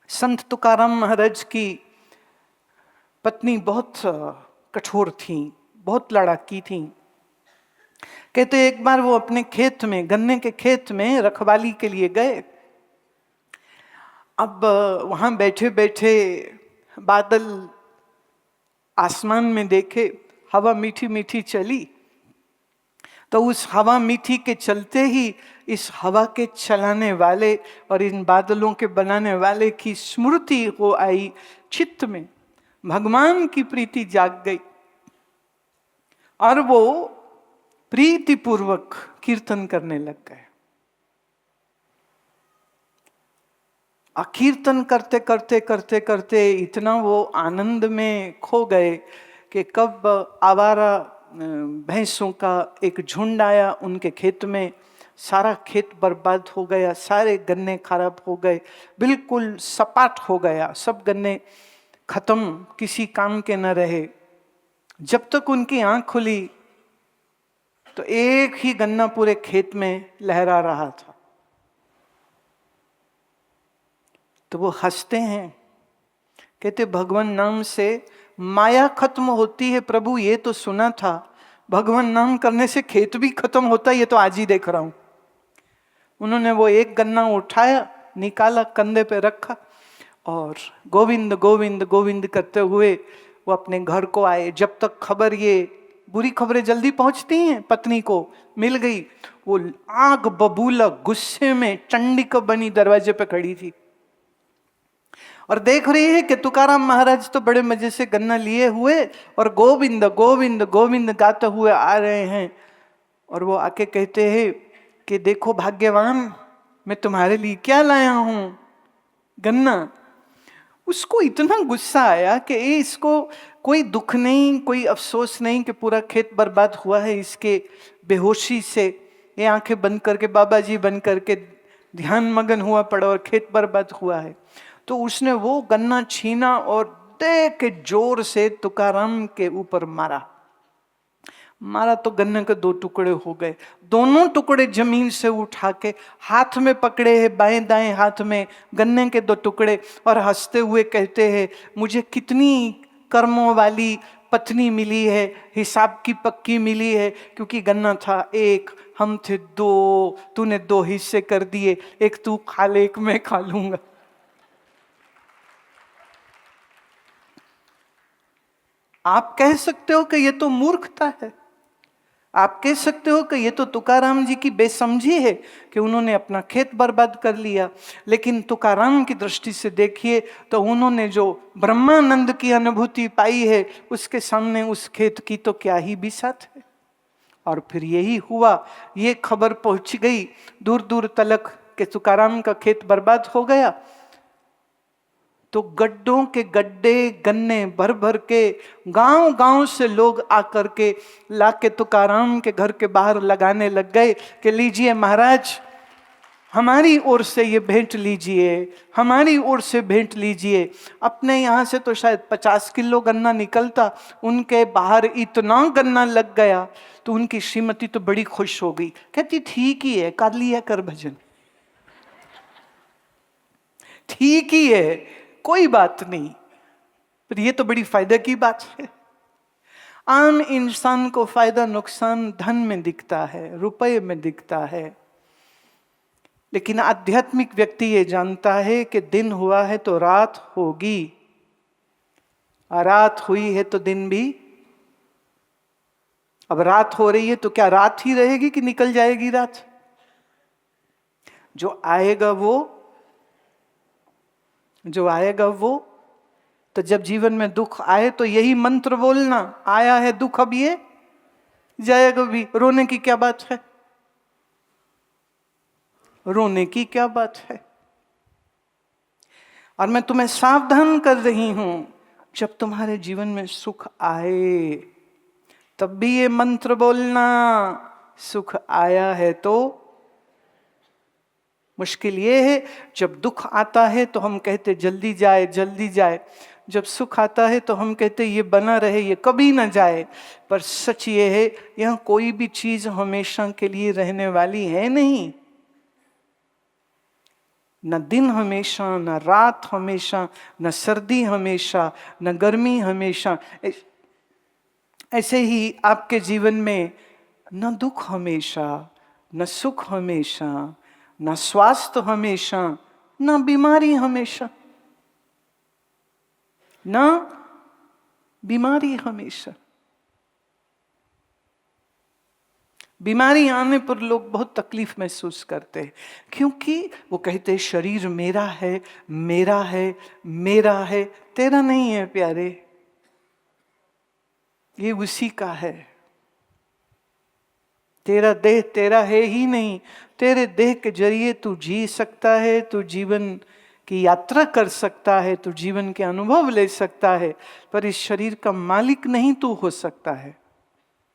संत तुकाराम महाराज की पत्नी बहुत कठोर थी, बहुत लड़ाकी थी। कहते एक बार वो अपने खेत में, गन्ने के खेत में रखवाली के लिए गए। अब वहां बैठे बैठे बादल आसमान में देखे, हवा मीठी मीठी चली, तो उस हवा मीठी के चलते ही इस हवा के चलाने वाले और इन बादलों के बनाने वाले की स्मृति हो आई चित्त में। भगवान की प्रीति जाग गई और वो प्रीति पूर्वक कीर्तन करने लग गए। कीर्तन करते करते करते करते इतना वो आनंद में खो गए कि कब आवारा भैंसों का एक झुंड आया उनके खेत में, सारा खेत बर्बाद हो गया, सारे गन्ने खराब हो गए, बिल्कुल सपाट हो गया, सब गन्ने खत्म, किसी काम के न रहे। जब तक उनकी आंख खुली तो एक ही गन्ना पूरे खेत में लहरा रहा था। तो वो हंसते हैं, कहते भगवान नाम से माया खत्म होती है प्रभु, ये तो सुना था, भगवान नाम करने से खेत भी खत्म होता है, ये तो आज ही देख रहा हूं। उन्होंने वो एक गन्ना उठाया, निकाला, कंधे पे रखा और गोविंद गोविंद गोविंद करते हुए वो अपने घर को आए। जब तक खबर, ये बुरी खबरें जल्दी पहुंचती हैं, पत्नी को मिल गई, वो आग बबूला गुस्से में चंडिका बनी दरवाजे पे खड़ी थी और देख रही है कि तुकाराम महाराज तो बड़े मजे से गन्ना लिए हुए और गोविंद गोविंद गोविंद गाते हुए आ रहे हैं। और वो आके कहते हैं कि देखो भाग्यवान, मैं तुम्हारे लिए क्या लाया हूं, गन्ना। उसको इतना गुस्सा आया कि इसको कोई दुख नहीं, कोई अफसोस नहीं कि पूरा खेत बर्बाद हुआ है इसके बेहोशी से। ये आंखें बंद करके, बाबा जी बंद करके ध्यान मगन हुआ पड़ा और खेत बर्बाद हुआ है। तो उसने वो गन्ना छीना और दे के जोर से तुकाराम के ऊपर मारा। तो गन्ने के 2 टुकड़े हो गए। दोनों टुकड़े जमीन से उठा के हाथ में पकड़े हैं, बाएं दाएं हाथ में गन्ने के 2 टुकड़े, और हंसते हुए कहते हैं मुझे कितनी कर्मों वाली पत्नी मिली है, हिसाब की पक्की मिली है, क्योंकि गन्ना था 1, हम थे 2, तूने 2 हिस्से कर दिए, एक तू खा ले, एक मैं खा लूंगा। आप कह सकते हो कि ये तो मूर्खता है, आप कह सकते हो कि ये तो तुकाराम जी की बेसमझी है कि उन्होंने अपना खेत बर्बाद कर लिया, लेकिन तुकाराम की दृष्टि से देखिए तो उन्होंने जो ब्रह्मानंद की अनुभूति पाई है, उसके सामने उस खेत की तो क्या ही बिसात है। और फिर यही हुआ, ये खबर पहुंच गई दूर दूर तलक कि तुकाराम का खेत बर्बाद हो गया। तो गड्ढों के गड्ढे गन्ने भर भर के गांव गांव से लोग आकर के लाके तुकाराम के घर के बाहर लगाने लग गए कि लीजिए महाराज, हमारी ओर से ये भेंट लीजिए, हमारी ओर से भेंट लीजिए। अपने यहाँ से तो शायद 50 किलो गन्ना निकलता, उनके बाहर इतना गन्ना लग गया। तो उनकी श्रीमती तो बड़ी खुश हो गई, कहती ठीक ही है, कर लिया कर भजन, ठीक ही है, कोई बात नहीं। पर ये तो बड़ी फायदा की बात है। आम इंसान को फायदा नुकसान धन में दिखता है, रुपए में दिखता है, लेकिन आध्यात्मिक व्यक्ति ये जानता है कि दिन हुआ है तो रात होगी, और रात हुई है तो दिन भी। अब रात हो रही है तो क्या रात ही रहेगी कि निकल जाएगी रात? जो आएगा वो तो जब जीवन में दुख आए तो यही मंत्र बोलना, आया है दुख अब ये जाएगा भी, रोने की क्या बात है, रोने की क्या बात है। और मैं तुम्हें सावधान कर रही हूं, जब तुम्हारे जीवन में सुख आए तब भी ये मंत्र बोलना, सुख आया है तो। मुश्किल ये है जब दुख आता है तो हम कहते जल्दी जाए जल्दी जाए, जब सुख आता है तो हम कहते ये बना रहे, ये कभी ना जाए। पर सच ये है, यह कोई भी चीज हमेशा के लिए रहने वाली है नहीं। न दिन हमेशा, न रात हमेशा, न सर्दी हमेशा, न गर्मी हमेशा। ऐसे ही आपके जीवन में न दुख हमेशा, न सुख हमेशा, न स्वास्थ्य हमेशा, न बीमारी हमेशा, न बीमारी हमेशा। बीमारी आने पर लोग बहुत तकलीफ महसूस करते हैं, क्योंकि वो कहते हैं शरीर मेरा है, मेरा है, मेरा है। तेरा नहीं है प्यारे, ये उसी का है। तेरा देह तेरा है ही नहीं। तेरे देह के जरिए तू जी सकता है, तू जीवन की यात्रा कर सकता है, तू जीवन के अनुभव ले सकता है, पर इस शरीर का मालिक नहीं तू हो सकता है।